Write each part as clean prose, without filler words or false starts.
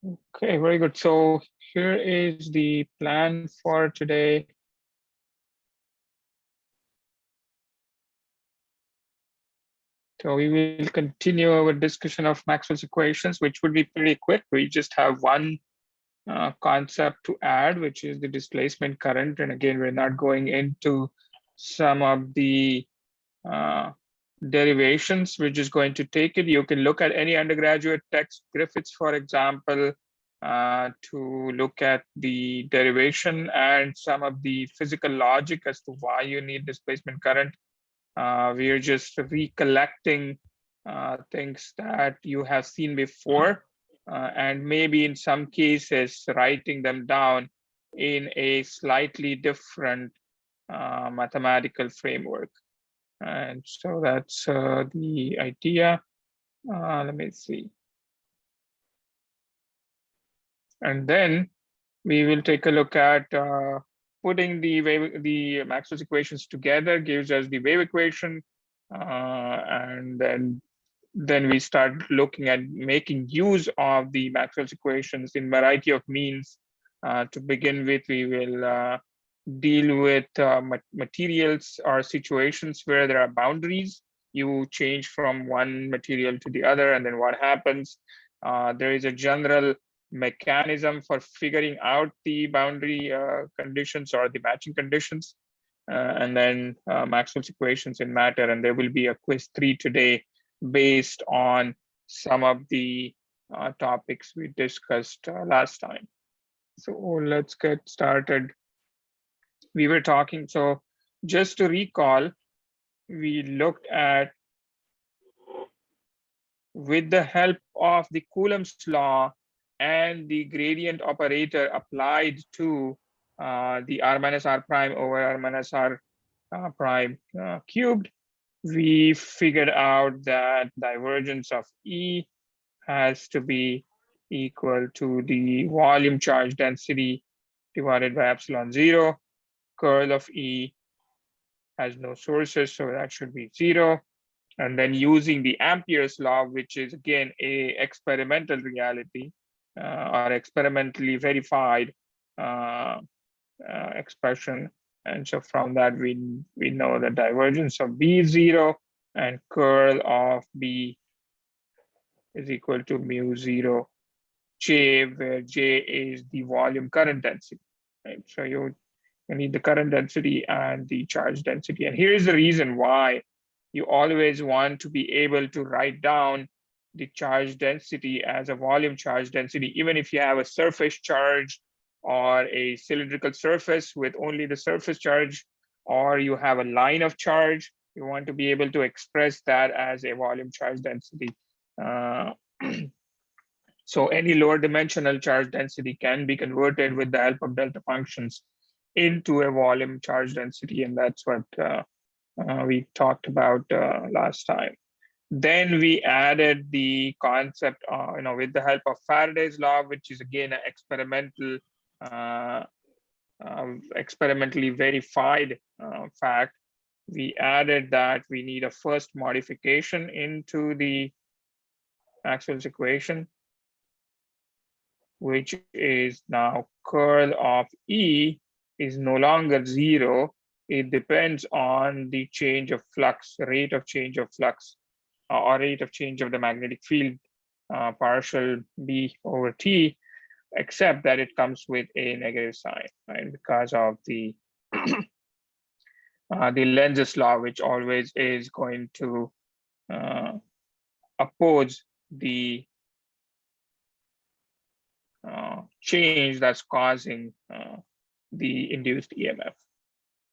Okay, very good. So here is the plan for today. So we will continue our discussion of Maxwell's equations, which would be pretty quick. We just have one concept to add, which is the displacement current. And again, we're not going into some of the derivations. We're just going to take it. You can look at any undergraduate text, Griffiths, for example, to look at the derivation and some of the physical logic as to why you need displacement current. We are just recollecting things that you have seen before, and maybe in some cases writing them down in a slightly different mathematical framework. And so that's the idea. Let me see. And then we will take a look at putting the Maxwell's equations together, gives us the wave equation. And then we start looking at making use of the Maxwell's equations in variety of means. To begin with, we will deal with materials or situations where there are boundaries. You change from one material to the other, and then what happens? There is a general mechanism for figuring out the boundary conditions or the matching conditions. And then Maxwell's equations in matter, and there will be a quiz 3 today based on some of the topics we discussed last time. So let's get started. We were talking, so just to recall, we looked at, with the help of the Coulomb's law and the gradient operator applied to the r minus r prime over r minus r prime cubed, we figured out that divergence of E has to be equal to the volume charge density divided by epsilon 0. Curl of E has no sources, so that should be 0. And then using the Ampere's law, which is again a experimental reality or experimentally verified expression. And so from that, we know the divergence of B is 0 and curl of B is equal to mu 0 J, where J is the volume current density. Right? So you need the current density and the charge density. And here is the reason why you always want to be able to write down the charge density as a volume charge density, even if you have a surface charge or a cylindrical surface with only the surface charge, or you have a line of charge, you want to be able to express that as a volume charge density. So any lower dimensional charge density can be converted with the help of delta functions into a volume charge density, and that's what we talked about last time. Then we added the concept, with the help of Faraday's law, which is again an experimental, experimentally verified fact. We added that we need a first modification into the Maxwell's equation, which is now curl of E is no longer 0. It depends on the change of flux, rate of change of flux, or rate of change of the magnetic field, partial B over T, except that it comes with a negative sign, right? Because of the Lenz's law, which always is going to oppose the change that's causing the induced EMF.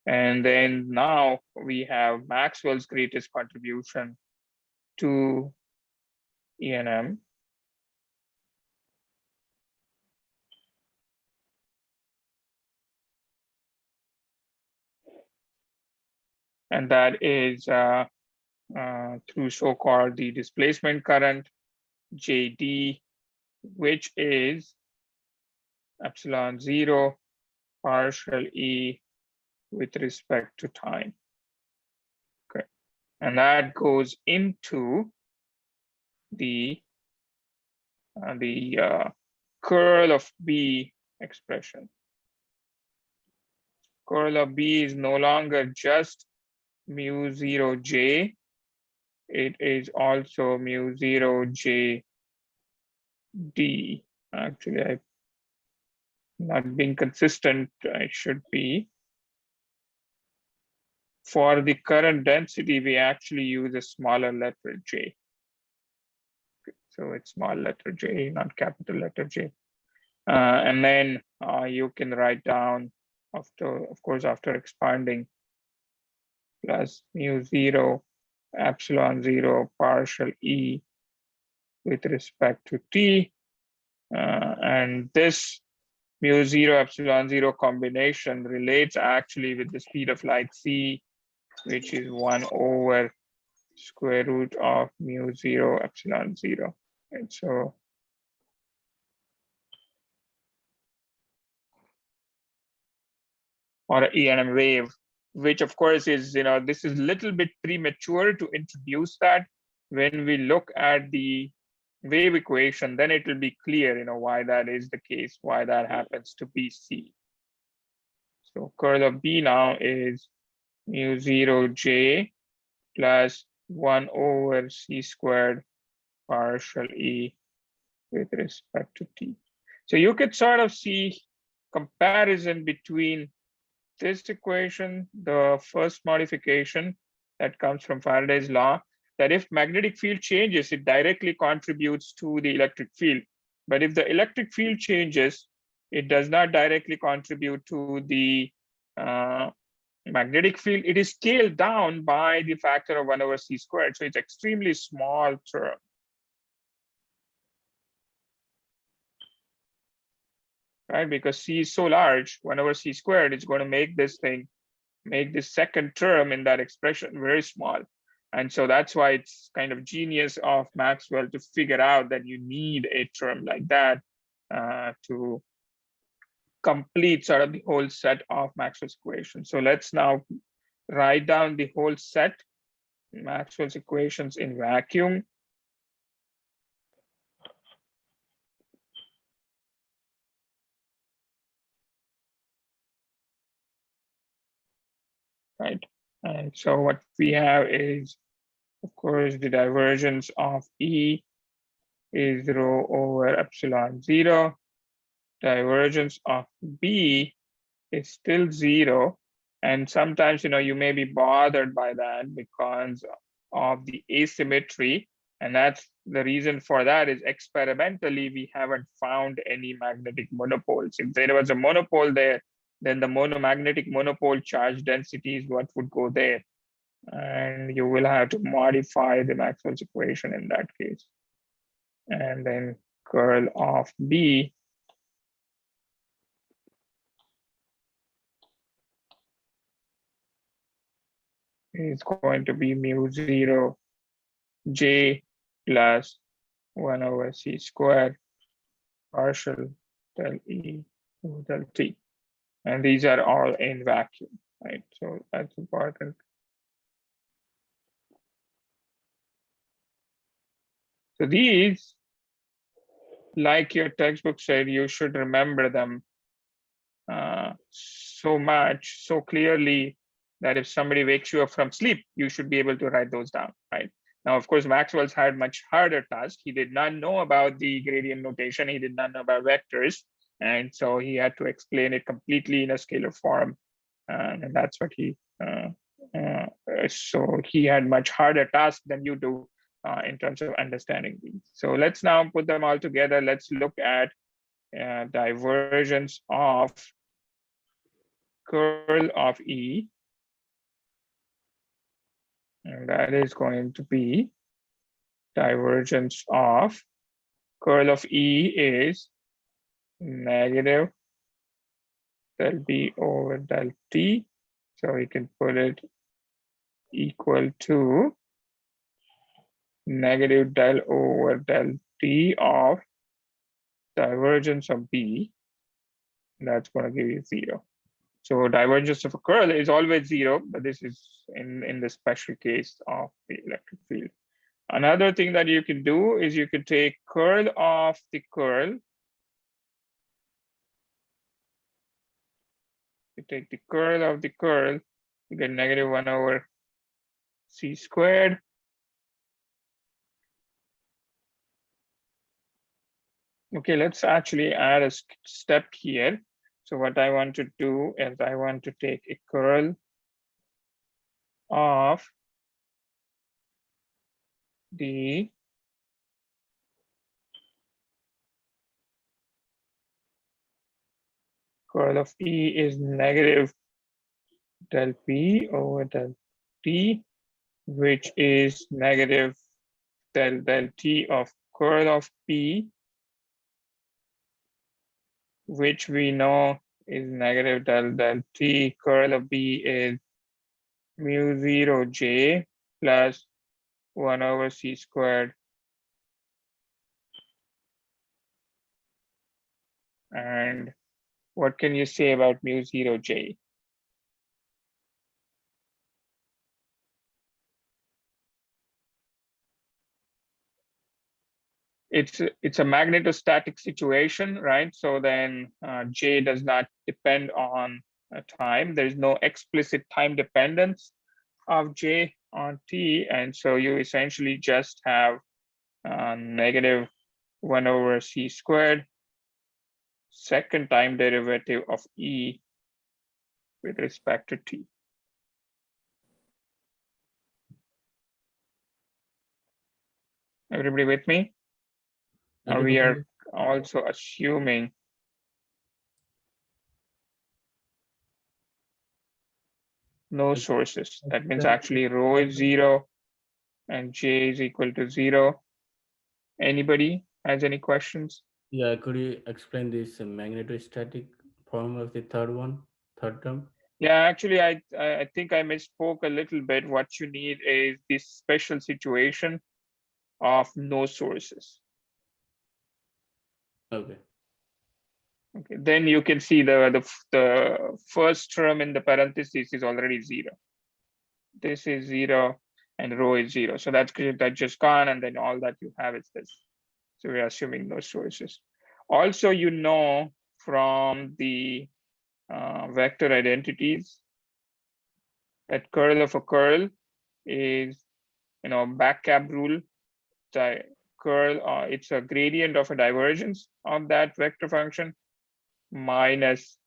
And then now we have Maxwell's greatest contribution to ENM. And that is through so-called the displacement current, JD, which is epsilon 0 partial E with respect to time. Okay, and that goes into the curl of B expression. Curl of B is no longer just mu 0 J, it is also mu 0 J D. Actually, I'm not being consistent, I should be. For the current density, we actually use a smaller letter J. So it's small letter J, not capital letter J. And then you can write down after, of course, after expanding, plus mu 0 epsilon 0 partial E with respect to T. And this mu 0 epsilon 0 combination relates actually with the speed of light C, which is 1 over square root of mu 0 epsilon 0. And so or an ENM wave, which of course is, this is a little bit premature to introduce that. When we look at the wave equation, then it will be clear, why that is the case, why that happens to be C. So curl of B now is mu 0 J plus 1 over C squared partial E with respect to T. So you could sort of see comparison between this equation, the first modification that comes from Faraday's law, that if magnetic field changes, it directly contributes to the electric field. But if the electric field changes, it does not directly contribute to the magnetic field. It is scaled down by the factor of 1 over C squared. So it's extremely small term. Right, because C is so large, 1 over C squared is going to make this second term in that expression very small. And so that's why it's kind of genius of Maxwell to figure out that you need a term like that to complete sort of the whole set of Maxwell's equations. So let's now write down the whole set, Maxwell's equations in vacuum. Right, and so what we have is, of course, the divergence of E is rho over epsilon 0. Divergence of B is still 0. And sometimes, you may be bothered by that because of the asymmetry. And that's the reason for that is experimentally, we haven't found any magnetic monopoles. If there was a monopole there, then the monomagnetic monopole charge density is what would go there. And you will have to modify the Maxwell's equation in that case. And then curl of B is going to be mu 0 J plus 1 over C squared partial del E del T. And these are all in vacuum, right? So that's important. So these, like your textbook said, you should remember them so much, so clearly, that if somebody wakes you up from sleep, you should be able to write those down, right? Now, of course, Maxwell's had much harder task. He did not know about the gradient notation. He did not know about vectors. And so he had to explain it completely in a scalar form. And that's what so he had much harder task than you do in terms of understanding these. So let's now put them all together. Let's look at divergence of curl of E. And that is going to be divergence of curl of E is negative del B over del T. So we can put it equal to negative del over del T of divergence of B. That's going to give you 0. So divergence of a curl is always 0, but this is in the special case of the electric field. Another thing that you can do is you can take curl of the curl you take the curl of the curl, you get -1 over c squared. Okay, let's actually add a step here. So what I want to do is I want to take a curl of the curl of E is negative del P over del T, which is negative del T of curl of P, which we know is negative del T. Curl of B is mu0 J plus 1 over C squared. And what can you say about mu0 J? It's a magnetostatic situation, right? So then J does not depend on time. There's no explicit time dependence of J on T. And so you essentially just have negative 1 over C squared, second time derivative of E with respect to T. Everybody with me? Or we are also assuming no sources. That means actually rho is 0 and J is equal to 0. Anybody has any questions? Yeah, could you explain this magnetostatic form of the third term? Yeah, actually, I think I misspoke a little bit. What you need is this special situation of no sources. Okay. Okay, then you can see the first term in the parentheses is already 0. This is 0 and rho is 0. So that's just gone, and then all that you have is this. So we're assuming no sources. Also, you know from the vector identities that curl of a curl is, back cap rule. Curl, it's a gradient of a divergence of that vector function minus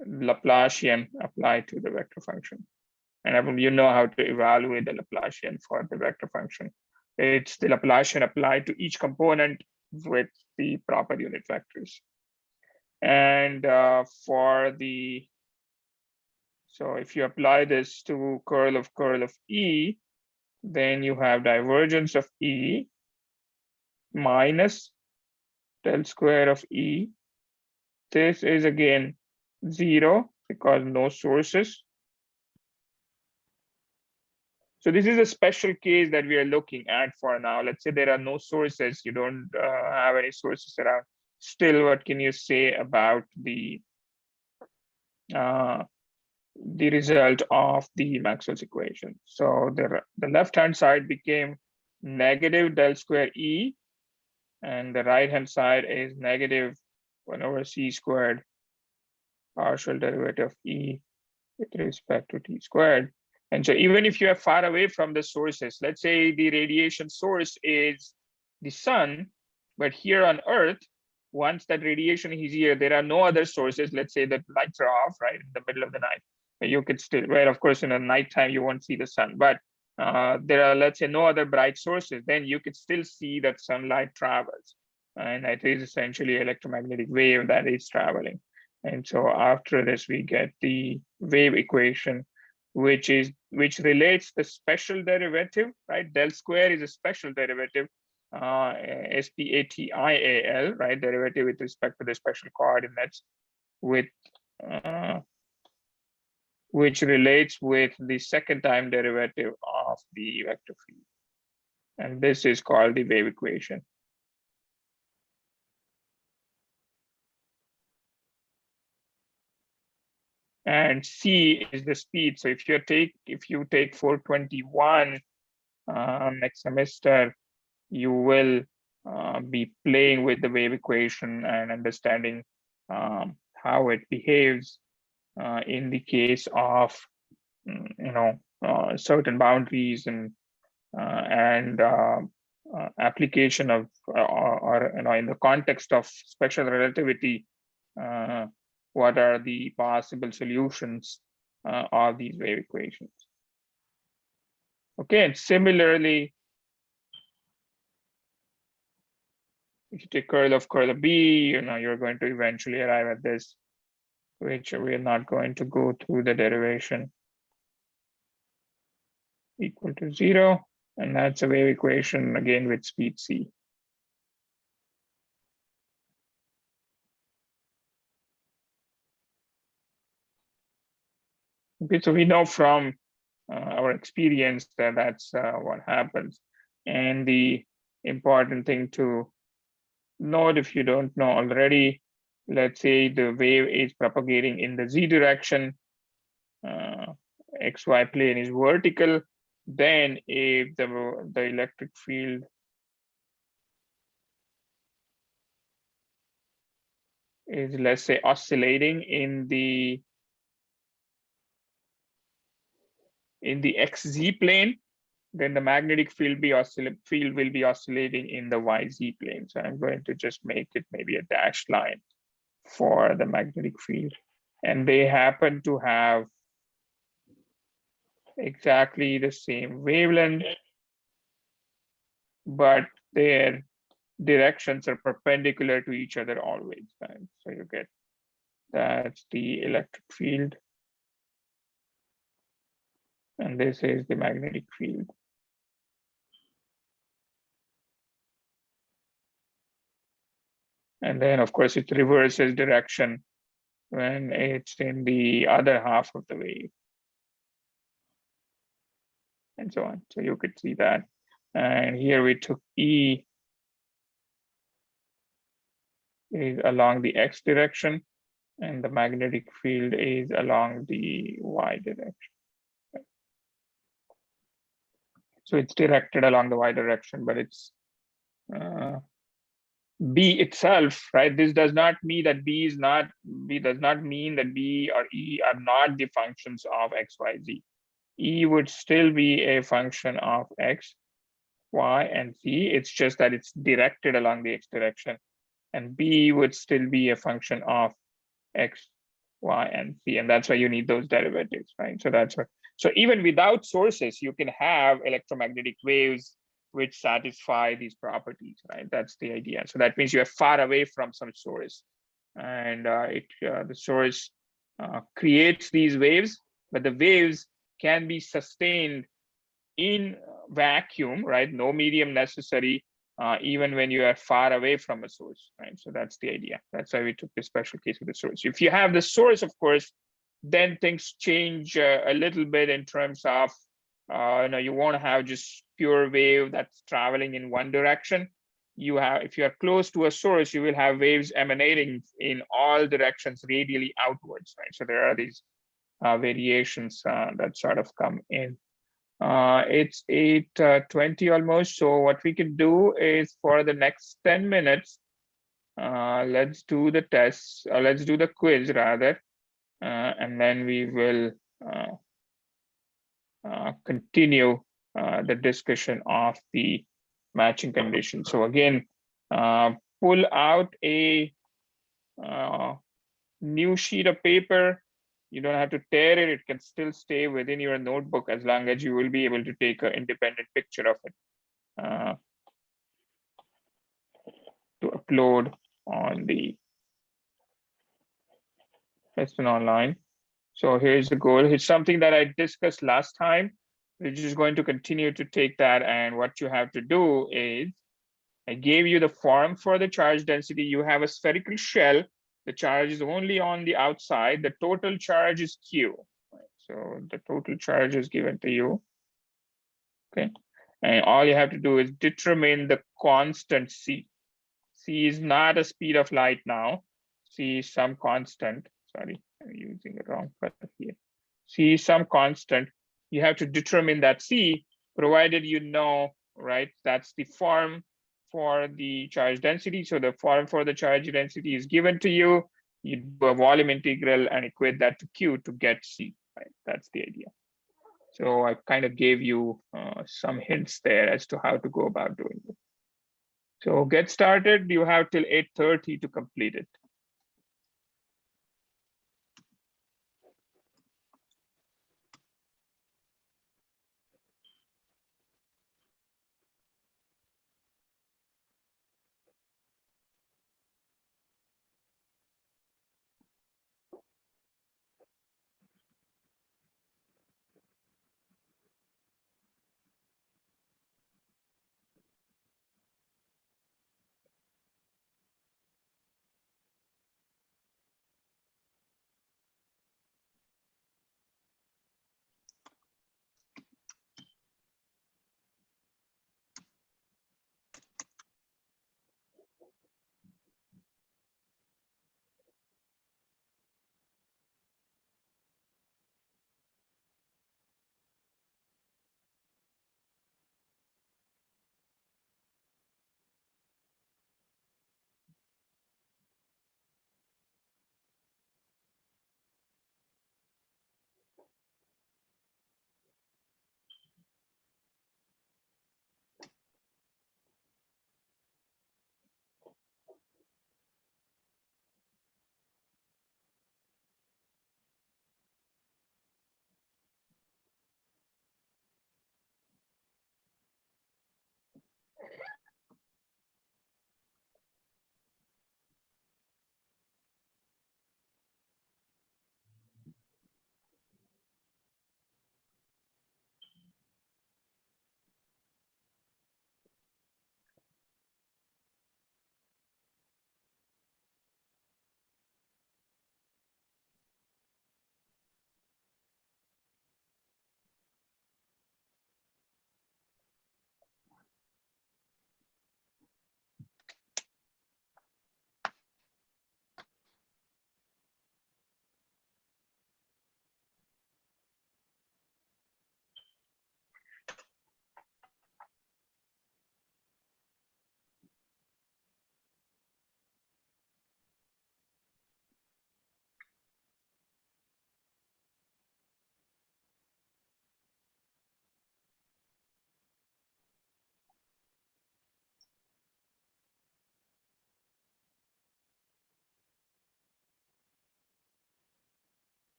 Laplacian applied to the vector function. And you know how to evaluate the Laplacian for the vector function. It's the Laplacian applied to each component with the proper unit vectors. And so if you apply this to curl of E, then you have divergence of E minus del square of E. This is again 0 because no sources. So this is a special case that we are looking at for now. Let's say there are no sources, you don't have any sources around. Still, what can you say about the result of the Maxwell's equation? So the left-hand side became negative del square E, and the right-hand side is negative 1 over C squared partial derivative of E with respect to T squared. And so even if you are far away from the sources, let's say the radiation source is the sun, but here on Earth, once that radiation is here, there are no other sources. Let's say that lights are off, right, in the middle of the night. You could still, well, of course, in the nighttime, you won't see the sun, but there are, let's say, no other bright sources, then you could still see that sunlight travels. And it is essentially electromagnetic wave that is traveling. And so after this, we get the wave equation, which relates the special derivative, right? Del square is a special derivative, SPATIAL, right? Derivative with respect to the special coordinates, with which relates with the second time derivative of the vector field. And this is called the wave equation. And c is the speed. So if you take 421 next semester, you will be playing with the wave equation and understanding how it behaves in the case of certain boundaries and application of or in the context of special relativity, what are the possible solutions of these wave equations? Okay, and similarly, if you take curl of B, you're going to eventually arrive at this, which we're not going to go through the derivation, equal to 0. And that's a wave equation again with speed c. Okay, so we know from our experience that that's what happens. And the important thing to note, if you don't know already, let's say the wave is propagating in the z direction, xy plane is vertical, then if the electric field is, let's say, oscillating in the xz plane, then the magnetic field will be oscillating in the yz plane. So I'm going to just make it maybe a dashed line for the magnetic field. And they happen to have exactly the same wavelength, but their directions are perpendicular to each other always. Right? So you get that's the electric field. And this is the magnetic field. And then, of course, it reverses direction when it's in the other half of the wave. And so on. So you could see that. And here we took E is along the x direction, and the magnetic field is along the y direction. So it's directed along the y direction, but it's B itself, right? This does not mean that B does not mean that B or E are not the functions of x, y, z. E would still be a function of x, y, and z. It's just that it's directed along the x direction. And B would still be a function of x, y, and z. And that's why you need those derivatives, right? So that's what. So even without sources, you can have electromagnetic waves which satisfy these properties, right? That's the idea. So that means you're far away from some source, and the source creates these waves, but the waves can be sustained in vacuum, right? No medium necessary, even when you are far away from a source, right? So that's the idea. That's why we took this special case with the source. If you have the source, of course, then things change a little bit in terms of, you won't have just pure wave that's traveling in one direction. You have, if you are close to a source, you will have waves emanating in all directions radially outwards, right? So there are these variations that sort of come in. It's 8:20 almost. So what we can do is for the next 10 minutes, let's do the tests, or let's do the quiz rather, and then we will continue the discussion of the matching condition. So again, pull out a new sheet of paper. You don't have to tear it. It can still stay within your notebook as long as you will be able to take an independent picture of it to upload on the lesson online. So here's the goal. It's something that I discussed last time. We're just going to continue to take that. And what you have to do is, I gave you the form for the charge density. You have a spherical shell. The charge is only on the outside. The total charge is Q. So the total charge is given to you. Okay. And all you have to do is determine the constant C. C is not a speed of light now. C is some constant. Sorry, I'm using the wrong color here. C is some constant. You have to determine that C, provided you know, right? That's the form for the charge density. So the form for the charge density is given to you. you do a volume integral and equate that to Q to get C, right? That's the idea. So I kind of gave you some hints there as to how to go about doing it. So get started. You have till 8:30 to complete it.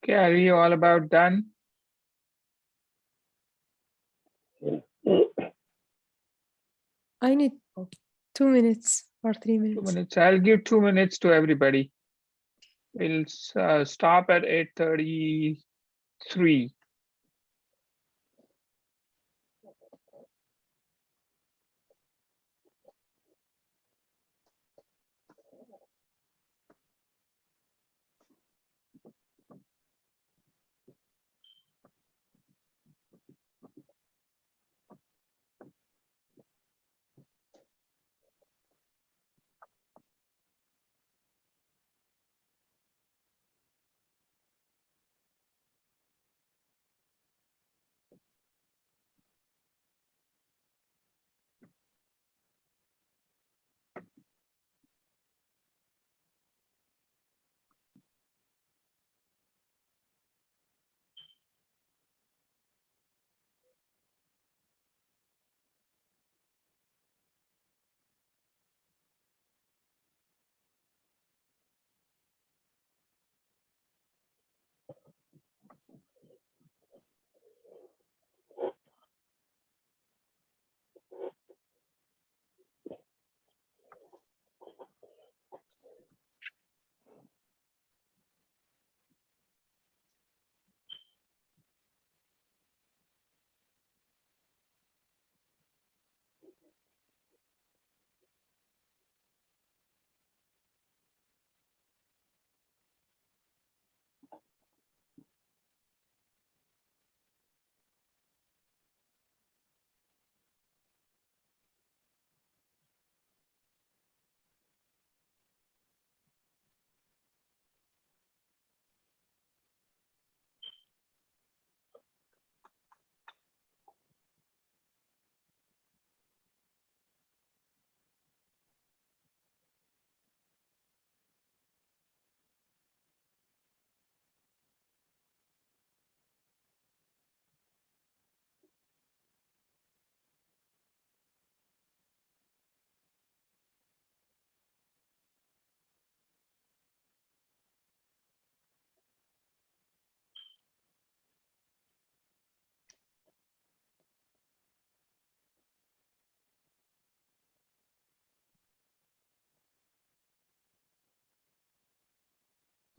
Okay, are you all about done? I need 2 minutes or 3 2 minutes. minutes. I'll give 2 minutes to everybody. We'll stop at 8:33.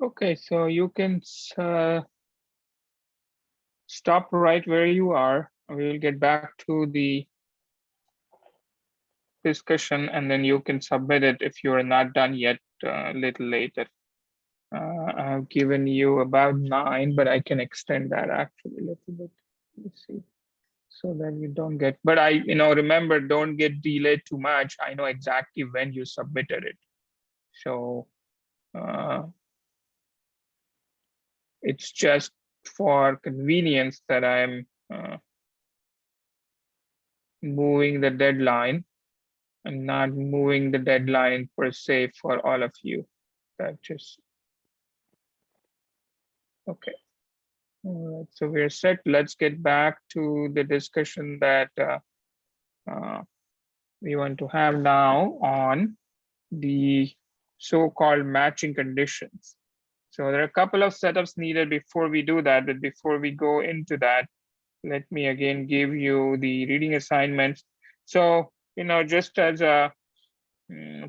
Okay, so you can stop right where you are. We will get back to the discussion and then you can submit it if you are not done yet a little later. I've given you about 9, but I can extend that actually a little bit. Let's see. So that you don't get, but remember, don't get delayed too much. I know exactly when you submitted it. So it's just for convenience that I'm moving the deadline and not moving the deadline per se for all of you. That just, okay. All right, so we're set. Let's get back to the discussion that we want to have now on the so-called matching conditions. So there are a couple of setups needed before we do that, but before we go into that, let me again give you the reading assignments. So, just as a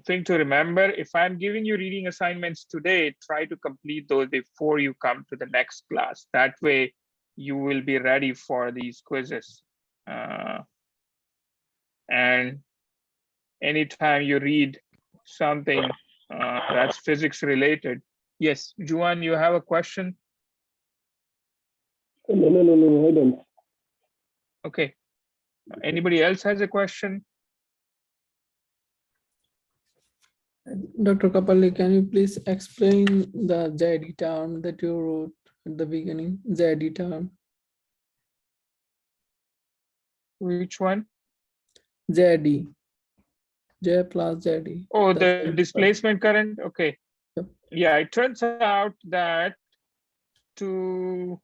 thing to remember, if I'm giving you reading assignments today, try to complete those before you come to the next class. That way you will be ready for these quizzes. And anytime you read something that's physics related. Yes, Juan, you have a question? No, I don't. Okay. Anybody else has a question? Dr. Kapale, can you please explain the ZD term that you wrote at the beginning? ZD term. Which one? ZD. J plus ZD. Oh, That's the displacement current. Okay. Yep. Yeah, it turns out that to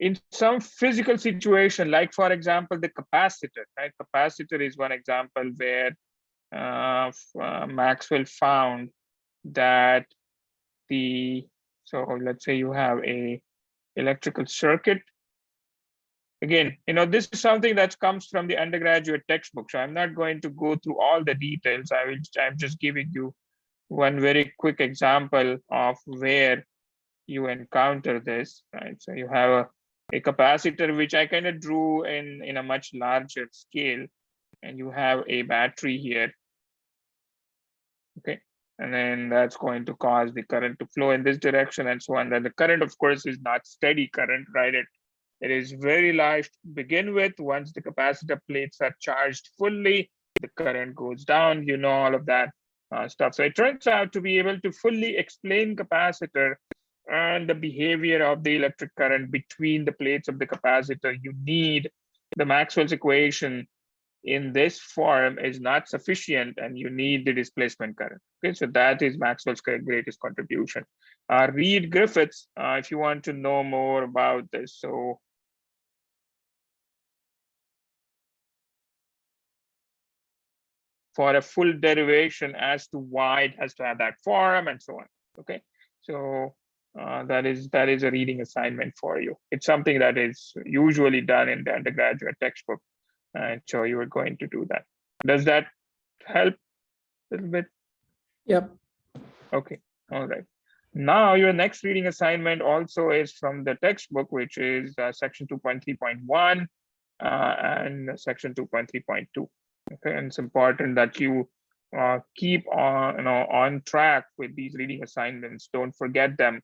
in some physical situation, like for example, the capacitor, right? Capacitor is one example where Maxwell found that so let's say you have a electrical circuit. Again, this is something that comes from the undergraduate textbook, so I'm not going to go through all the details. I'm just giving you one very quick example of where you encounter this, right? So you have a capacitor, which I kind of drew in a much larger scale, and you have a battery here. Okay, and then that's going to cause the current to flow in this direction and so on. Then the current, of course, is not steady current, right? It is very large to begin with. Once the capacitor plates are charged fully, the current goes down, all of that stuff. So it turns out to be able to fully explain capacitor and the behavior of the electric current between the plates of the capacitor. You need the Maxwell's equation in this form is not sufficient, and you need the displacement current. Okay, so that is Maxwell's greatest contribution. Read Griffiths if you want to know more about this. So for a full derivation as to why it has to have that form and so on. Okay, so that is a reading assignment for you. It's something that is usually done in the undergraduate textbook, and so you are going to do that. Does that help a little bit? Yep. Okay, all right. Now your next reading assignment also is from the textbook, which is section 2.3.1 and section 2.3.2. Okay, and it's important that you keep on on track with these reading assignments. Don't forget them.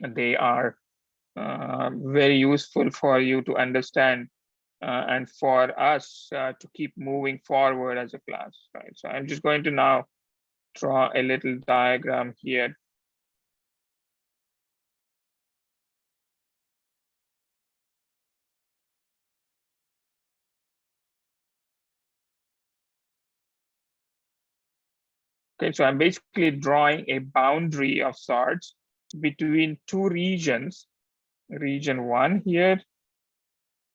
They are very useful for you to understand and for us to keep moving forward as a class, right? So I'm just going to now draw a little diagram here. Okay, so I'm basically drawing a boundary of sorts between two regions. Region 1 here,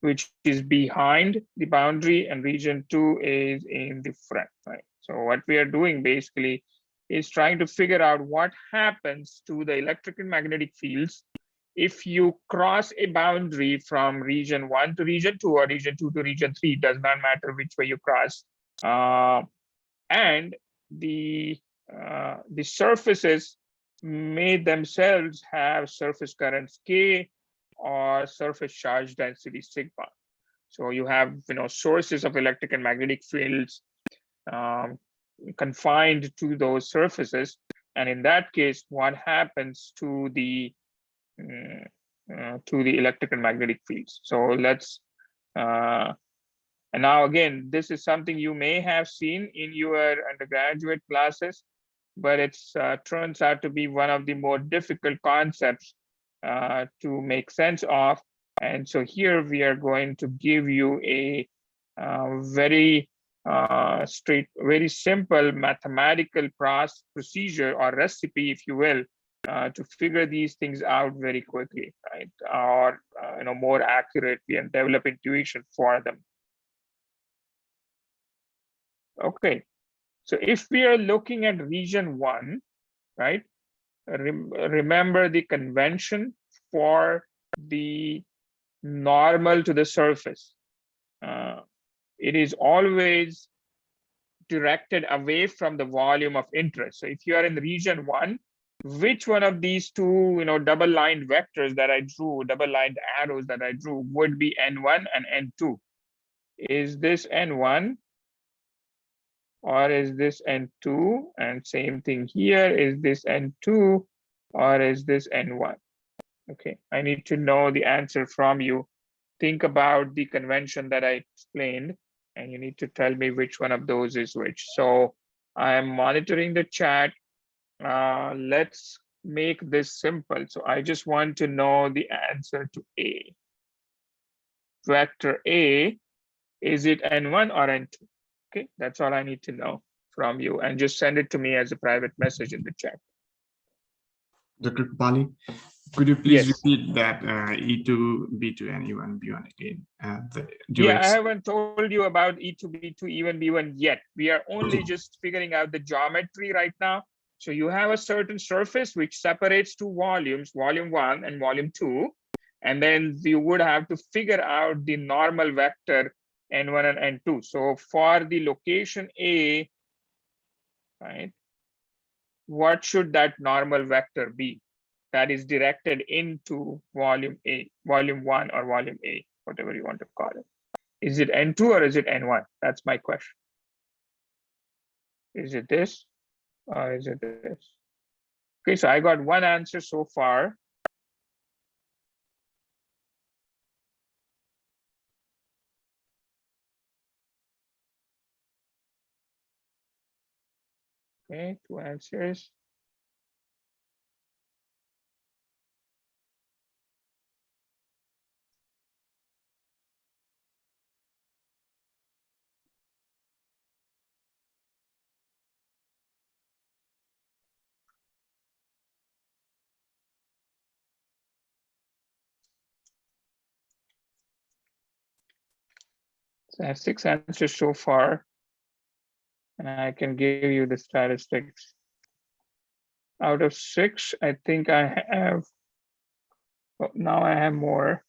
which is behind the boundary, and region 2 is in the front, right? So what we are doing basically is trying to figure out what happens to the electric and magnetic fields if you cross a boundary from region 1 to region 2 or region 2 to region 3. It does not matter which way you cross. And the surfaces may themselves have surface currents K or surface charge density sigma. So you have sources of electric and magnetic fields confined to those surfaces, and in that case, what happens to the electric and magnetic fields? So let's and now again, this is something you may have seen in your undergraduate classes, but it turns out to be one of the more difficult concepts to make sense of. And so here we are going to give you a very very simple mathematical procedure or recipe, if you will, to figure these things out very quickly, right? Or more accurately, and develop intuition for them. Okay, so if we are looking at region 1, right? Remember the convention for the normal to the surface. It is always directed away from the volume of interest. So if you are in region 1, which one of these two double-lined vectors that I drew, double-lined arrows that I drew, would be N1 and N2? Is this N1 or is this N2? And same thing here, is this N2 or is this N1? Okay, I need to know the answer from you. Think about the convention that I explained, and you need to tell me which one of those is which. So I am monitoring the chat. Let's make this simple. So I just want to know the answer to A. Vector A, is it N1 or N2? Okay, that's all I need to know from you, and just send it to me as a private message in the chat. Dr. Kapale, could you please Yes. repeat that E2, B2, and E1, B1 again? Yeah, I haven't told you about E2, B2, E1, B1 yet. We are only Okay. just figuring out the geometry right now. So you have a certain surface which separates two volumes, volume 1 and volume 2. And then you would have to figure out the normal vector n1 and n2. So for the location A, right, what should that normal vector be that is directed into volume A, volume 1 or volume A, whatever you want to call it? Is it n2 or is it n1? That's my question. Is it this or is it this? Okay, so I got one answer so far. Okay, two answers. So I have 6 answers so far, and I can give you the statistics. Out of 6, I think I have, well, now I have more.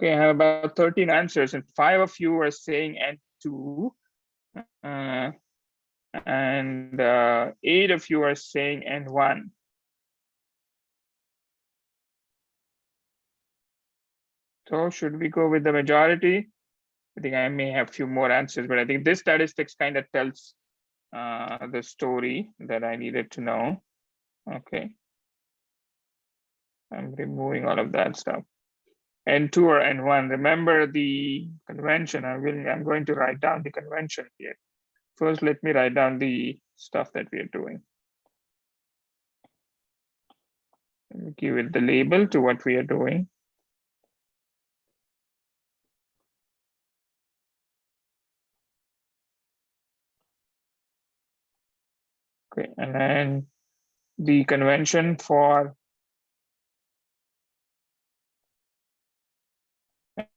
Okay, I have about 13 answers, and 5 of you are saying N2, and 8 of you are saying N1. So should we go with the majority? I think I may have a few more answers, but I think this statistics kind of tells the story that I needed to know. Okay. I'm removing all of that stuff. N2 or N1, remember the convention. I'm going to write down the convention here. First, let me write down the stuff that we are doing. Let me give it the label to what we are doing. Okay, and then the convention for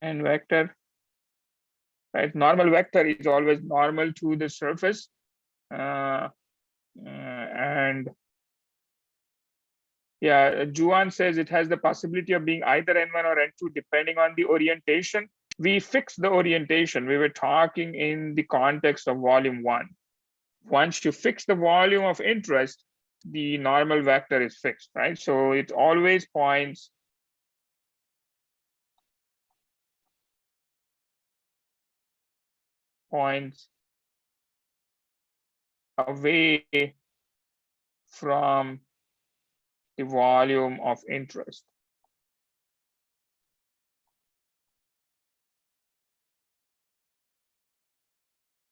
n vector, right? Normal vector is always normal to the surface. And yeah, Juan says it has the possibility of being either N1 or N2 depending on the orientation. We fixed the orientation. We were talking in the context of volume 1. Once you fix the volume of interest, the normal vector is fixed, right? So it always points away from the volume of interest.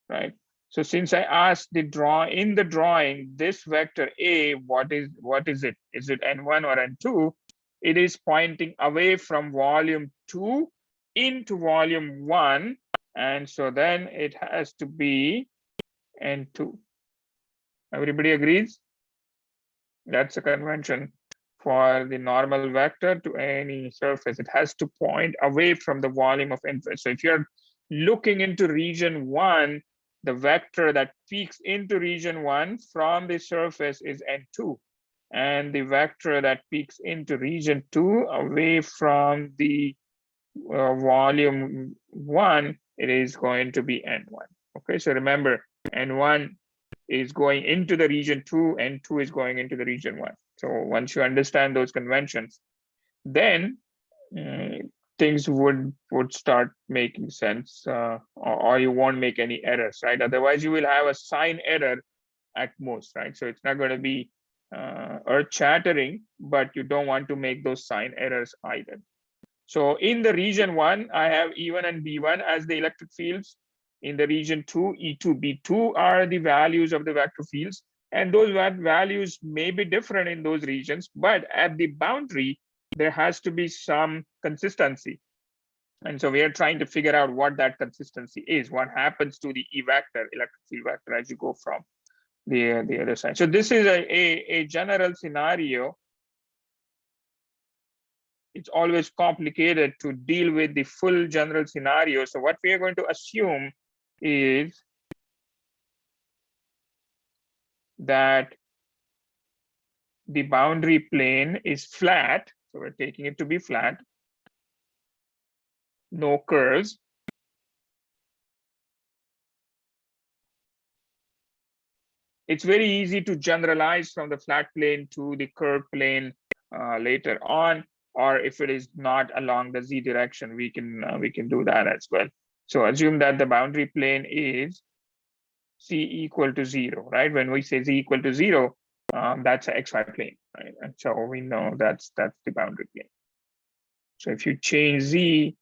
Right. So since I asked the drawing, this vector A, what is it? Is it N1 or N2? It is pointing away from volume 2 into volume 1. And so then it has to be N2. Everybody agrees? That's a convention for the normal vector to any surface. It has to point away from the volume of interest. So if you're looking into region 1, the vector that peaks into region 1 from the surface is N2. And the vector that peaks into region 2 away from the volume 1, it is going to be N1. Okay, so remember, N1 is going into the region 2 and 2 is going into the region 1. So once you understand those conventions, then things would start making sense, or you won't make any errors, right? Otherwise you will have a sign error at most, right? So it's not going to be earth shattering, but you don't want to make those sign errors either. So in the region 1, I have E1 and B1 as the electric fields. In the region 2, E2, B2 are the values of the vector fields. And those values may be different in those regions, but at the boundary, there has to be some consistency. And so we are trying to figure out what that consistency is. What happens to the E vector, electric field vector, as you go from the other side. So this is a general scenario. It's always complicated to deal with the full general scenario. So what we are going to assume is that the boundary plane is flat. So we're taking it to be flat. No curves. It's very easy to generalize from the flat plane to the curved plane later on, or if it is not along the z direction, we can do that as well. So assume that the boundary plane is c equal to 0, right? When we say z equal to 0, that's an xy plane, right? And so we know that's the boundary plane. So if you change z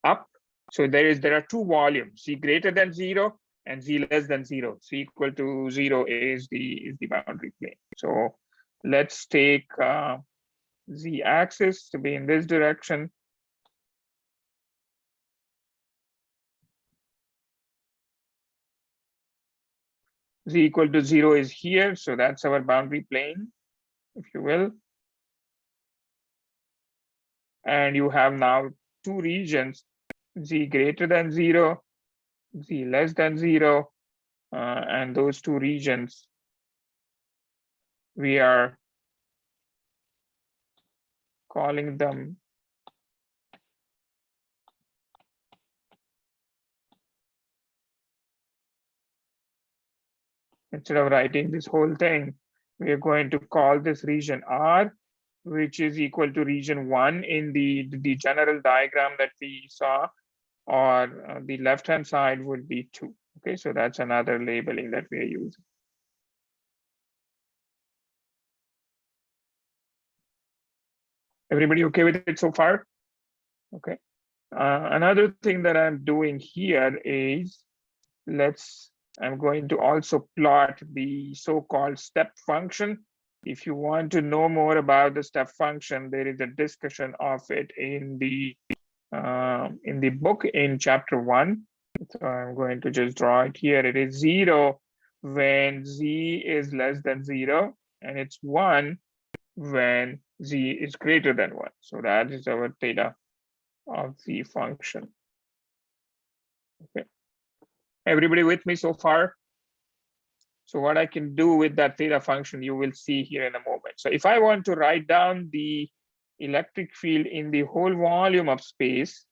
up, so there are two volumes, z greater than 0 and z less than 0. Z equal to 0 is the boundary plane. So let's take z axis to be in this direction. Z equal to 0 is here, so that's our boundary plane, if you will. And you have now two regions, z greater than 0, z less than 0, and those two regions we are calling them instead of writing this whole thing, we are going to call this region R, which is equal to region 1 in the general diagram that we saw, or the left-hand side would be 2. Okay, so that's another labeling that we are using. Everybody okay with it so far? Okay. Another thing that I'm doing here is I'm going to also plot the so-called step function. If you want to know more about the step function, there is a discussion of it in the book in chapter 1. So I'm going to just draw it here. It is 0 when z is less than 0, and it's 1 when z is greater than 1. So that is our theta of the function. Okay. Everybody with me so far? So what I can do with that theta function, you will see here in a moment. So if I want to write down the electric field in the whole volume of space,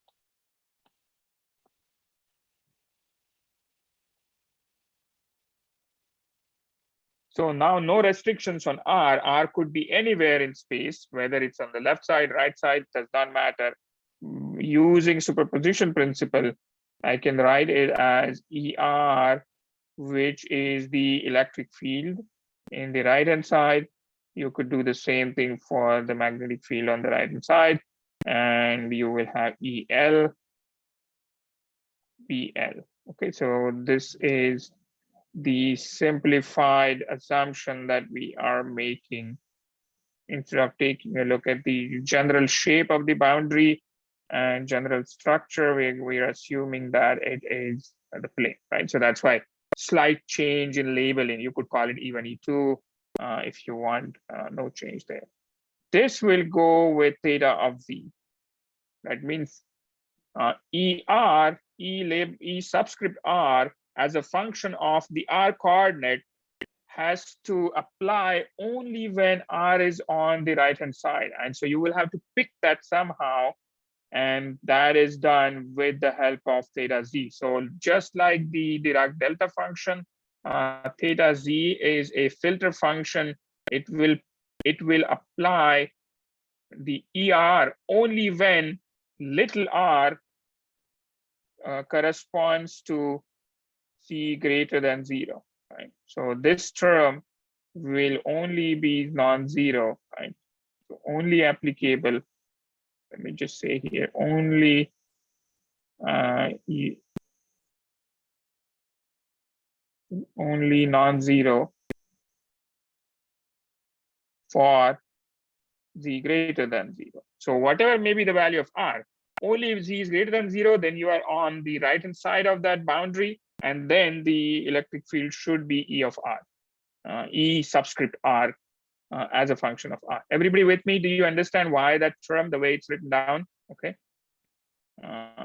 so now no restrictions on R. R could be anywhere in space, whether it's on the left side, right side, does not matter. Using superposition principle, I can write it as ER, which is the electric field in the right hand side. You could do the same thing for the magnetic field on the right hand side, and you will have EL, BL. Okay, so this is the simplified assumption that we are making. Instead of taking a look at the general shape of the boundary and general structure, we are assuming that it is the plane, right? So that's why slight change in labeling, you could call it even E2 if you want, no change there. This will go with theta of Z. That means E subscript R as a function of the R coordinate has to apply only when R is on the right hand side. And so you will have to pick that somehow. And that is done with the help of theta Z. So just like the Dirac delta function, theta Z is a filter function. It will apply the ER only when little r corresponds to c greater than 0, right? So this term will only be non-zero, right? So only applicable, let me just say here, only only non-zero for z greater than 0. So whatever may be the value of r, only if z is greater than 0, then you are on the right hand side of that boundary, and then the electric field should be E of r, E subscript r, as a function of r. Everybody with me? Do you understand why that term, the way it's written down? Okay.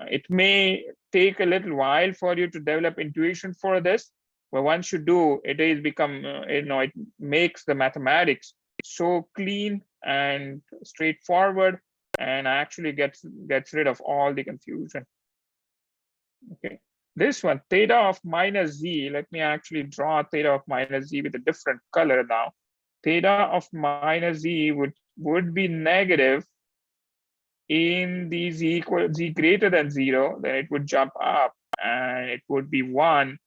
It may take a little while for you to develop intuition for this, but once you do, it is become, it makes the mathematics so clean and straightforward, and actually gets rid of all the confusion. Okay, this one, theta of minus z, let me actually draw theta of minus z with a different color now. Theta of minus z would be negative in the z greater than 0, then it would jump up and it would be 1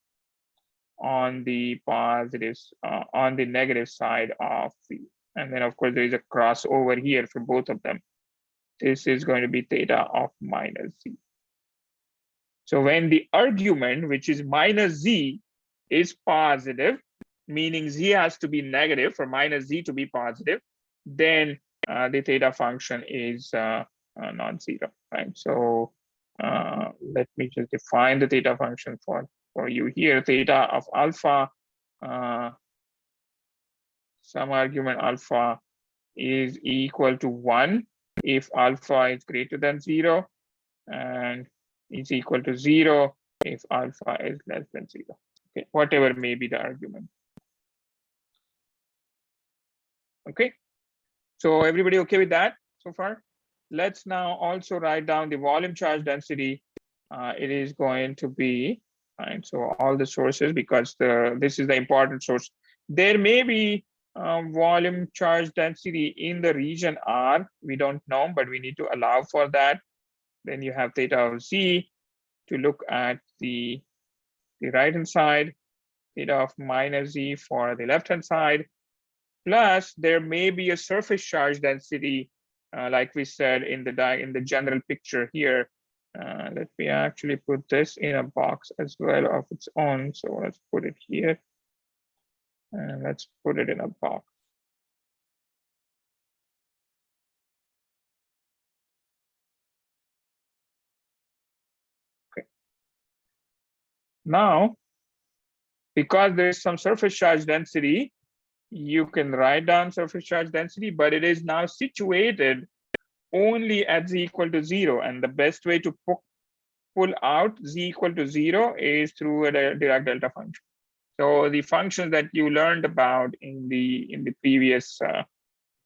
on the positives, on the negative side of the, and then of course there is a crossover here for both of them. This is going to be theta of minus z. So when the argument, which is minus z, is positive, meaning z has to be negative for minus z to be positive, then the theta function is non-zero, right? So let me just define the theta function for you here. Theta of alpha, some argument alpha is equal to 1 if alpha is greater than 0, and is equal to 0 if alpha is less than 0. Okay, whatever may be the argument. Okay, so everybody okay with that so far? Let's now also write down the volume charge density. It is going to be, right, so all the sources, because this is the important source. There may be volume charge density in the region R, we don't know, but we need to allow for that. Then you have theta of z to look at the right hand side, theta of minus z for the left hand side, plus there may be a surface charge density, like we said in the general picture here. Let me actually put this in a box as well of its own. So let's put it here, and let's put it in a box. Okay. Now, because there is some surface charge density, you can write down surface charge density, but it is now situated only at z equal to 0, and the best way to pull out z equal to 0 is through a Dirac delta function. So the functions that you learned about in the previous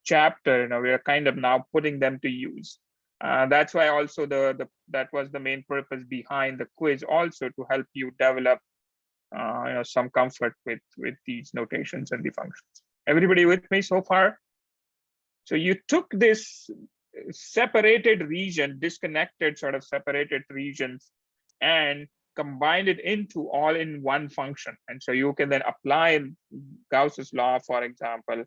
chapter, we are kind of now putting them to use. That's why also that was the main purpose behind the quiz, also to help you develop some comfort with these notations and the functions. Everybody with me so far? So you took this separated region, disconnected sort of separated regions, and combined it into all in one function. And so you can then apply Gauss's law, for example,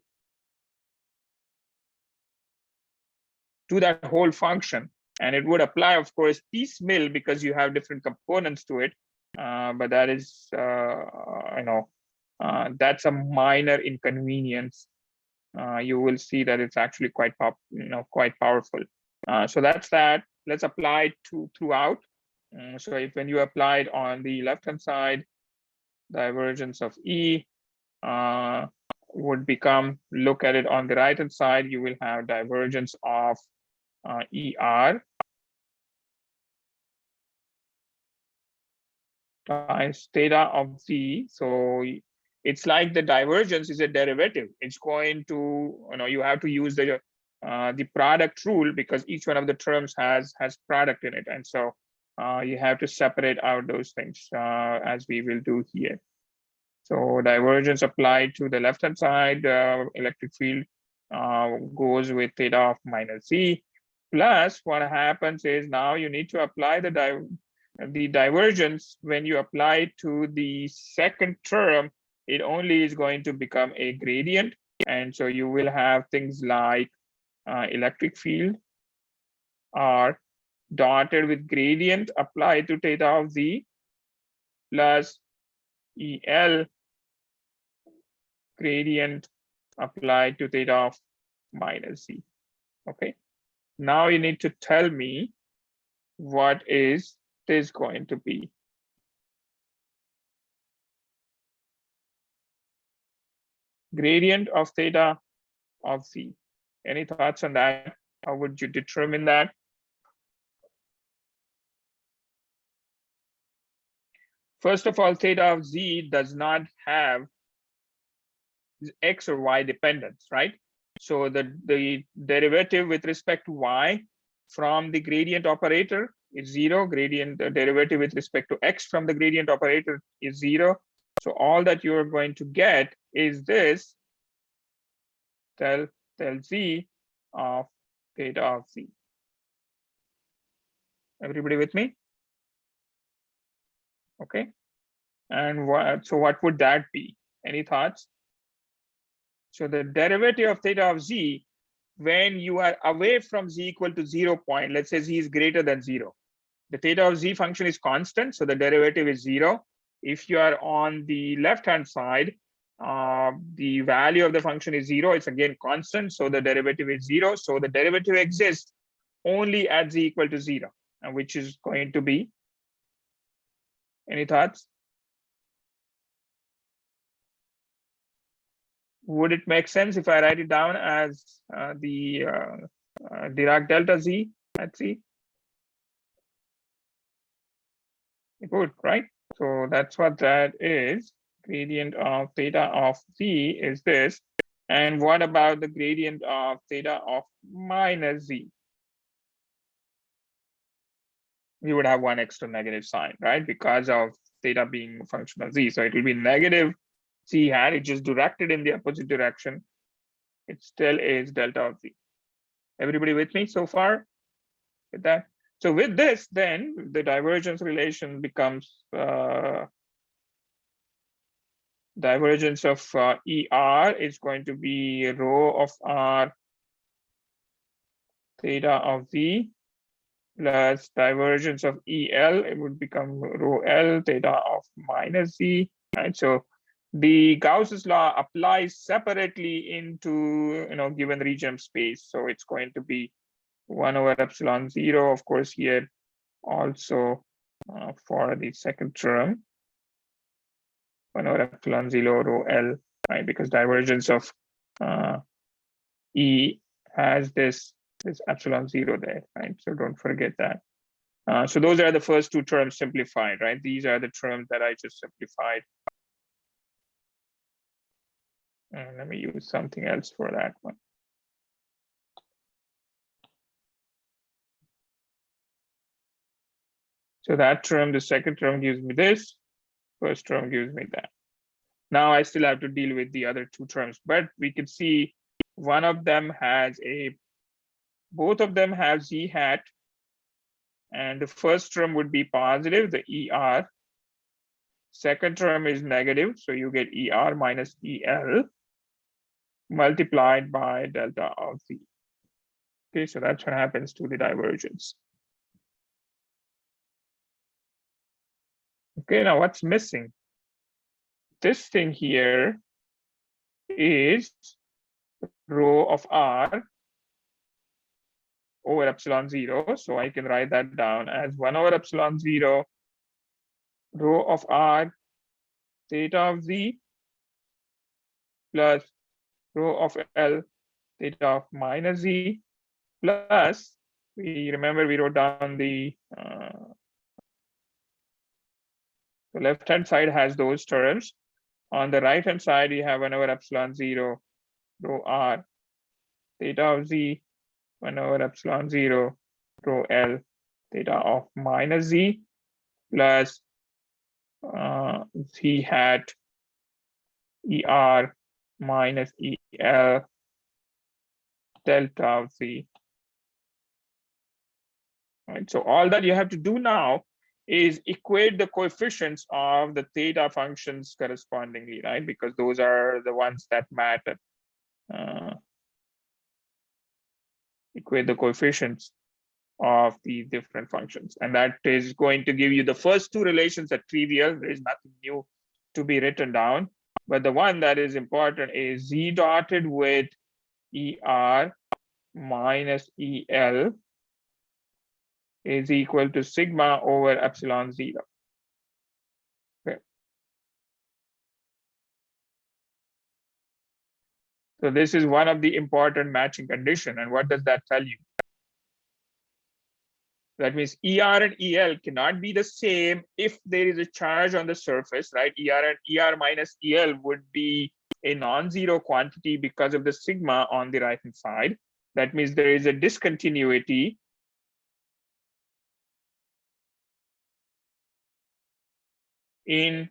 to that whole function. And it would apply, of course, piecemeal because you have different components to it. But that is, that's a minor inconvenience. You will see that it's actually quite powerful. So that's that. Let's apply it throughout. So when you apply it on the left-hand side, divergence of E would become, look at it on the right-hand side, you will have divergence of ER times theta of Z. So it's like the divergence is a derivative. It's going to, you have to use the product rule because each one of the terms has product in it. And so you have to separate out those things as we will do here. So divergence applied to the left-hand side, electric field goes with theta of minus Z. Plus what happens is now you need to apply the divergence. When you apply it to the second term, it only is going to become a gradient. And so you will have things like electric field are dotted with gradient applied to theta of Z plus EL gradient applied to theta of minus Z. Okay. Now you need to tell me what is this going to be. Gradient of theta of z. Any thoughts on that? How would you determine that? First of all, theta of z does not have x or y dependence, right? So the derivative with respect to y from the gradient operator is 0. Gradient derivative with respect to x from the gradient operator is 0. So all that you're going to get is this del z of theta of z. Everybody with me? Okay. And what would that be? Any thoughts? So the derivative of theta of z, when you are away from z equal to 0 point, let's say z is greater than 0. The theta of z function is constant, so the derivative is 0. If you are on the left-hand side, the value of the function is 0. It's again constant, so the derivative is 0. So the derivative exists only at z equal to 0, which is going to be, any thoughts? Would it make sense if I write it down as the Dirac delta z at z? It would, right? So that's what that is. Gradient of theta of z is this. And what about the gradient of theta of minus z? We would have one extra negative sign, right? Because of theta being a function of z. So it will be negative z hat. It just directed in the opposite direction. It still is delta of z. Everybody with me so far with that? So with this, then the divergence relation becomes divergence of ER is going to be rho of R theta of Z plus divergence of EL, it would become rho L theta of minus Z. Right? So the Gauss's law applies separately into given region of space. So it's going to be 1 over epsilon 0, of course, here also for the second term. 1 over epsilon 0 rho L, right? Because divergence of E has this epsilon 0 there, right? So don't forget that. So those are the first two terms simplified, right? These are the terms that I just simplified. And let me use something else for that one. So that term, the second term gives me this, first term gives me that. Now I still have to deal with the other two terms, but we can see one of them has both of them have z hat, and the first term would be positive, the ER. Second term is negative, so you get ER minus EL multiplied by delta of z. Okay, so that's what happens to the divergence. Okay, now what's missing? This thing here is rho of R over epsilon 0. So I can write that down as 1 over epsilon 0 rho of R theta of z plus rho of L theta of minus z plus, we remember we wrote down the left-hand side has those terms. On the right-hand side, you have 1 over epsilon 0 rho R theta of z 1 over epsilon 0 rho L theta of minus z plus z hat ER minus EL delta of z. Right, so all that you have to do now is equate the coefficients of the theta functions correspondingly, right? Because those are the ones that matter. Equate the coefficients of the different functions, and that is going to give you the first two relations are trivial. There is nothing new to be written down, but the one that is important is z dotted with ER minus EL is equal to sigma over epsilon 0. Okay. So this is one of the important matching condition. And what does that tell you? That means ER and EL cannot be the same if there is a charge on the surface, right? ER minus EL would be a non-zero quantity because of the sigma on the right hand side. That means there is a discontinuity in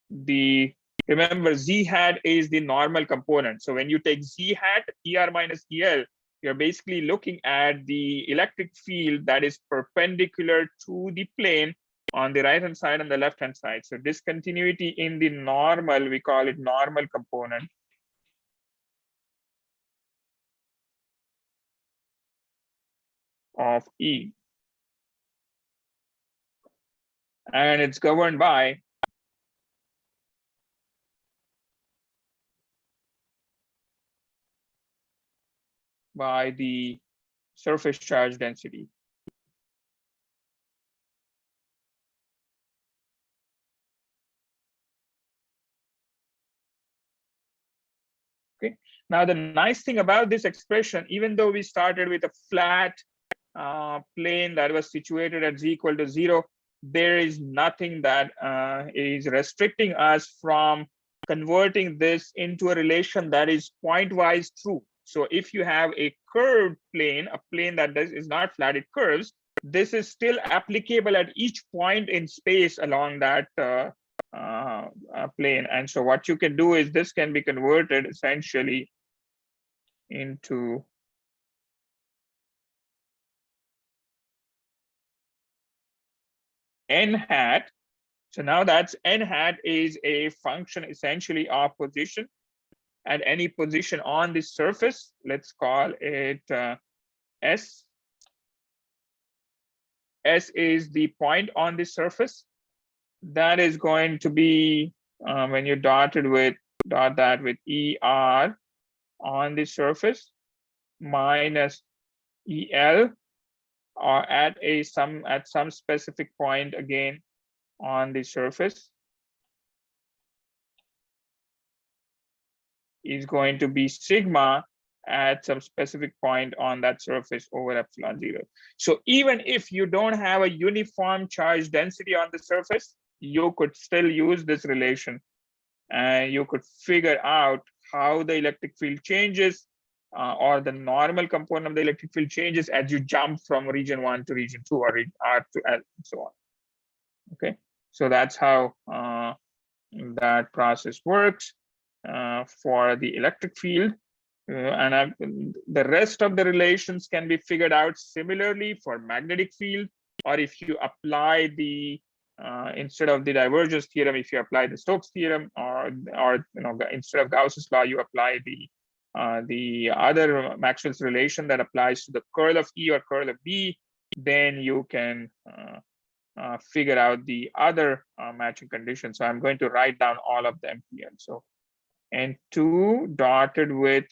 the, remember, Z hat is the normal component. So when you take Z hat, ER minus EL, you're basically looking at the electric field that is perpendicular to the plane on the right hand side and the left hand side. So discontinuity in the normal, we call it normal component. Of E. And it's governed by the surface charge density. Okay. Now the nice thing about this expression, even though we started with a flat plane that was situated at z equal to 0, there is nothing that is restricting us from converting this into a relation that is pointwise true. So if you have a curved plane, a plane that is not flat, it curves, this is still applicable at each point in space along that plane. And so what you can do is this can be converted essentially into n hat. So now that's n hat is a function essentially of position at any position on the surface. Let's call it S. S is the point on the surface. That is going to be when you dot that with ER on the surface minus EL or at some specific point again on the surface is going to be sigma at some specific point on that surface over epsilon 0. So even if you don't have a uniform charge density on the surface, you could still use this relation and you could figure out how the electric field changes or the normal component of the electric field changes as you jump from region 1 to region 2 or R to L and so on. Okay, so that's how that process works for the electric field. And the rest of the relations can be figured out similarly for magnetic field, or if you apply the instead of the divergence theorem, if you apply the Stokes theorem, or instead of Gauss's law, you apply the other Maxwell's relation that applies to the curl of E or curl of B, then you can figure out the other matching conditions. So I'm going to write down all of them here. So N2 dotted with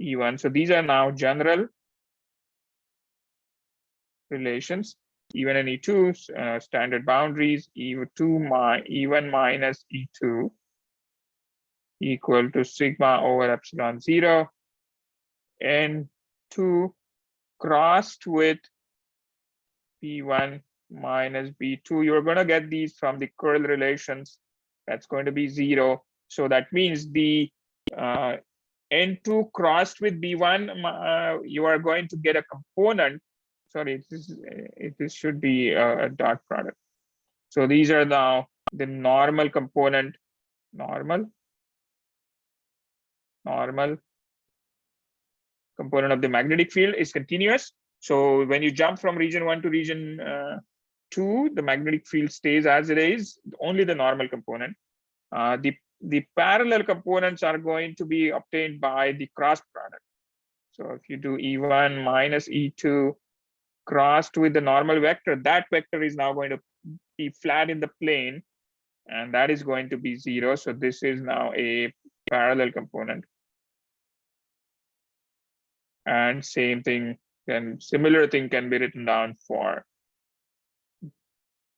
E1. So these are now general relations. E1 and E2 standard boundaries. E1 minus E2 equal to sigma over epsilon 0. N2 crossed with B1 minus B2. You're going to get these from the curl relations. That's going to be 0. So that means the N2 crossed with B1, you are going to get a component. Sorry, this should be a dot product. So these are now the normal component, normal component of the magnetic field is continuous. So when you jump from region 1 to region 2, the magnetic field stays as it is, only the normal component. The parallel components are going to be obtained by the cross product. So if you do E1 minus E2 crossed with the normal vector, that vector is now going to be flat in the plane, and that is going to be 0. So this is now a parallel component. And same thing, then similar thing can be written down for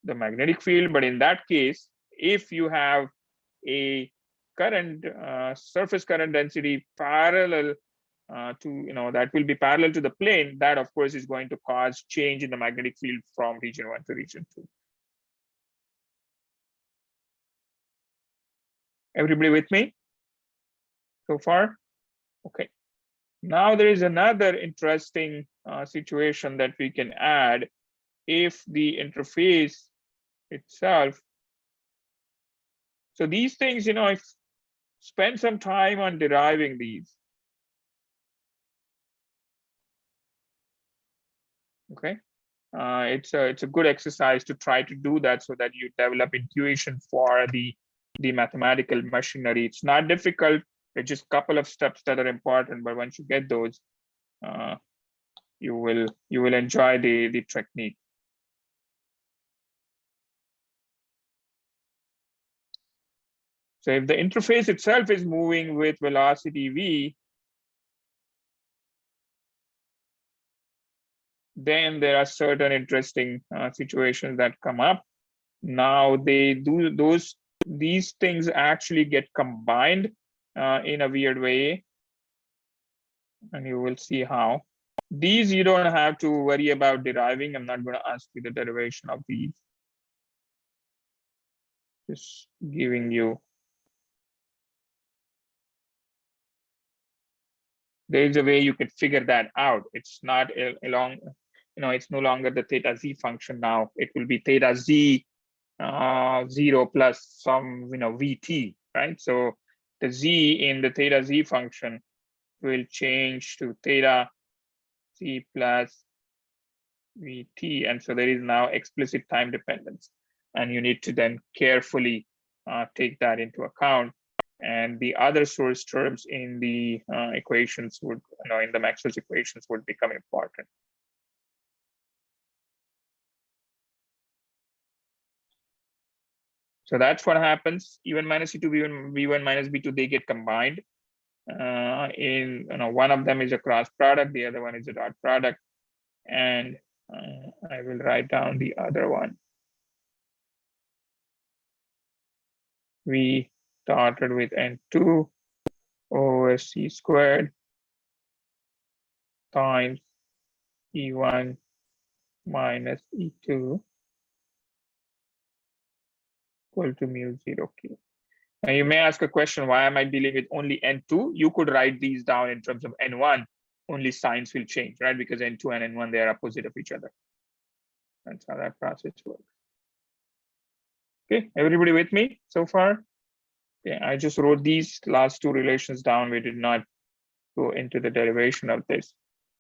the magnetic field. But in that case, if you have a current, surface current density parallel to, that will be parallel to the plane, that of course is going to cause change in the magnetic field from region 1 to region 2. Everybody with me so far? Okay. Now there is another interesting situation that we can add if the interface itself. So these things, I spend some time on deriving these. Okay. It's a good exercise to try to do that so that you develop intuition for the mathematical machinery. It's not difficult. It's just a couple of steps that are important, but once you get those, you will enjoy the technique. So if the interface itself is moving with velocity v, then there are certain interesting situations that come up. Now these things actually get combined in a weird way, and you will see how. These you don't have to worry about deriving. I'm not going to ask you the derivation of these. Just giving you. There is a way you can figure that out. It's not along, it's no longer the theta z function now. It will be theta z 0 plus some, vt, right? So the z in the theta z function will change to theta c plus vt, and so there is now explicit time dependence, and you need to then carefully take that into account. And the other source terms in the equations would, in the Maxwell's equations would become important. So that's what happens. E1 minus E2, V1 minus B2, they get combined. One of them is a cross product, the other one is a dot product, and I will write down the other one. We started with N2 over C squared times E1 minus E2 equal to mu 0K. Now you may ask a question, why am I dealing with only N2? You could write these down in terms of N1, only signs will change, right? Because N2 and N1, they are opposite of each other. That's how that process works. Okay, everybody with me so far? Yeah, I just wrote these last two relations down. We did not go into the derivation of this.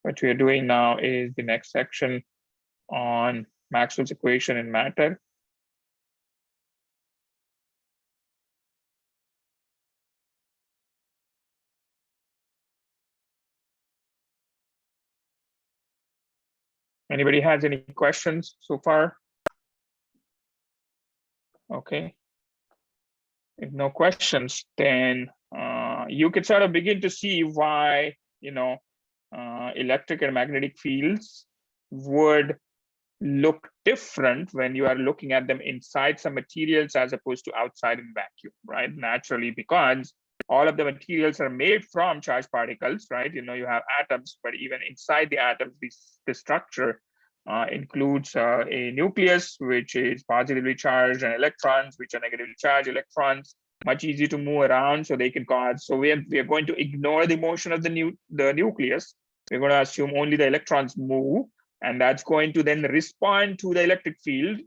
What we are doing now is the next section on Maxwell's equation in matter. Anybody has any questions so far? Okay. If no questions, then you can sort of begin to see why, electric and magnetic fields would look different when you are looking at them inside some materials as opposed to outside in vacuum, right? Naturally, because all of the materials are made from charged particles, right? You have atoms, but even inside the atoms, the structure includes a nucleus, which is positively charged, and electrons, which are negatively charged electrons, much easier to move around, so they can cause. So we are going to ignore the motion of the nucleus. We're going to assume only the electrons move, and that's going to then respond to the electric field.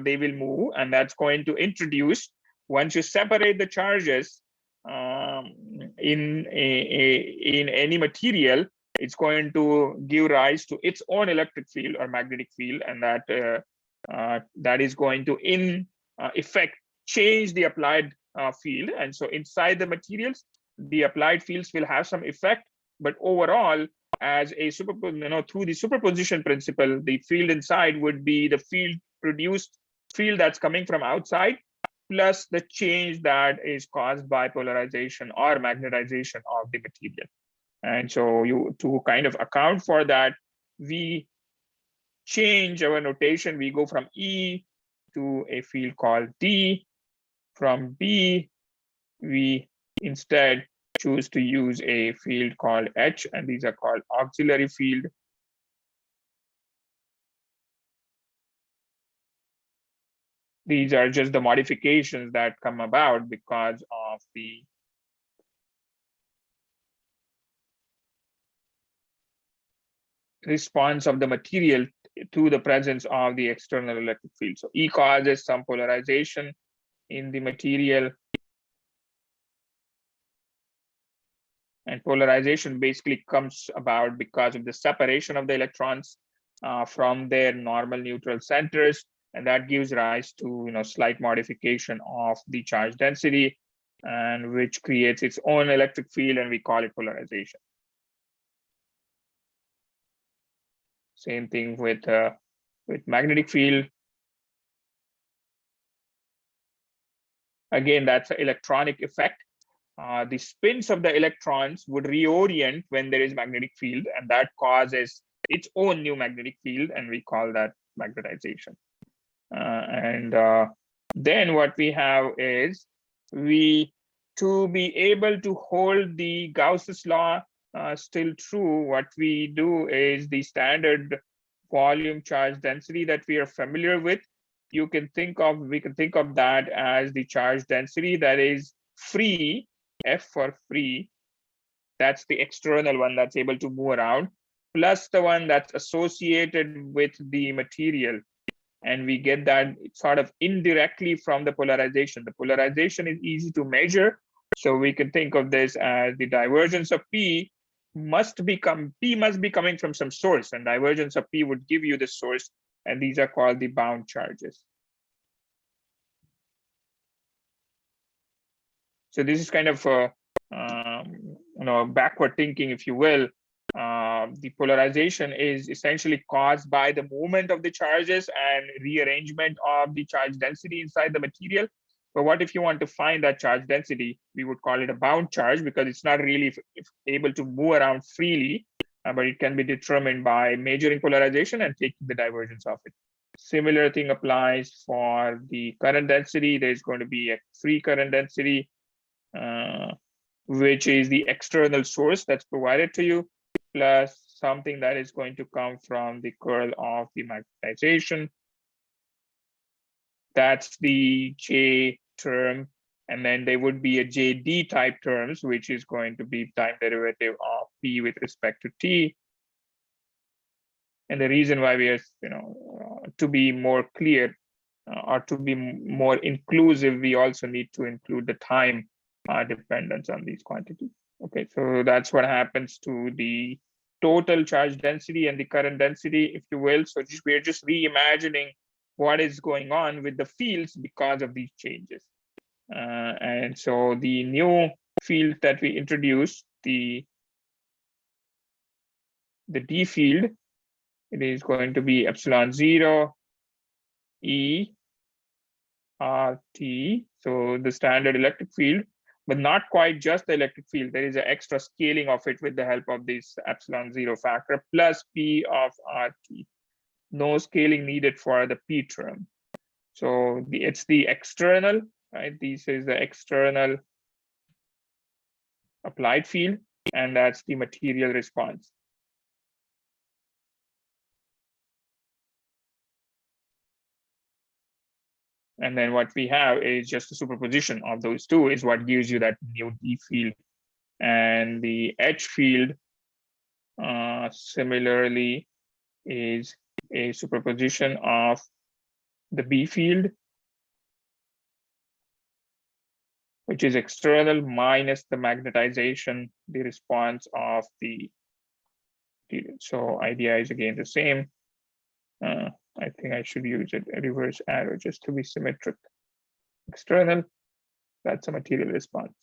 They will move, and that's going to introduce, once you separate the charges in any material, it's going to give rise to its own electric field or magnetic field, and that is going to, in effect, change the applied field. And so inside the materials, the applied fields will have some effect, but overall, as a through the superposition principle, the field inside would be the field that's coming from outside, plus the change that is caused by polarization or magnetization of the material. And so to kind of account for that, we change our notation. We go from E to a field called D. From B, we instead choose to use a field called H, and these are called auxiliary field. These are just the modifications that come about because of the response of the material to the presence of the external electric field. So E causes some polarization in the material. And polarization basically comes about because of the separation of the electrons from their normal neutral centers. And that gives rise to slight modification of the charge density, and which creates its own electric field, and we call it polarization. Same thing with magnetic field. Again, that's an electronic effect. The spins of the electrons would reorient when there is magnetic field, and that causes its own new magnetic field, and we call that magnetization. Then what we have is to be able to hold the Gauss's law still true, what we do is the standard volume charge density that we are familiar with. We can think of that as the charge density that is free, F for free. That's the external one that's able to move around, plus the one that's associated with the material. And we get that sort of indirectly from the polarization. The polarization is easy to measure. So we can think of this as the divergence of P must be coming from some source, and divergence of P would give you the source. And these are called the bound charges. So this is kind of backward thinking, if you will. The polarization is essentially caused by the movement of the charges and rearrangement of the charge density inside the material. But what if you want to find that charge density? We would call it a bound charge, because it's not really able to move around freely, but it can be determined by measuring polarization and taking the divergence of it. Similar thing applies for the current density. There's going to be a free current density, which is the external source that's provided to you, plus something that is going to come from the curl of the magnetization. That's the J term. And then there would be a JD type terms, which is going to be time derivative of P with respect to T. And the reason why we are, to be more clear or to be more inclusive, we also need to include the time dependence on these quantities. Okay, so that's what happens to the total charge density and the current density, if you will. So we're just reimagining what is going on with the fields because of these changes. And so the new field that we introduced, the D field, it is going to be epsilon 0 E RT, so the standard electric field, but not quite just the electric field. There is an extra scaling of it with the help of this epsilon 0 factor plus P of RT. No scaling needed for the P term. So it's the external, right? This is the external applied field, and that's the material response. And then what we have is just a superposition of those two is what gives you that new D field. And the H field similarly is a superposition of the B field, which is external minus the magnetization, the response of the material. So idea is again the same. I think I should use a reverse arrow just to be symmetric. External, that's a material response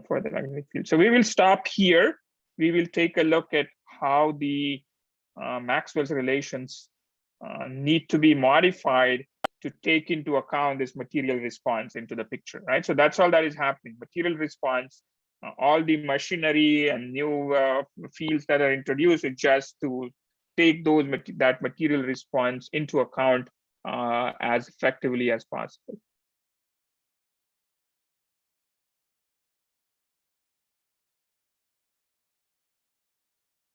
for the magnetic field. So we will stop here. We will take a look at how the Maxwell's relations need to be modified to take into account this material response into the picture, right? So that's all that is happening. Material response all the machinery and new fields that are introduced. It's just to take that material response into account as effectively as possible.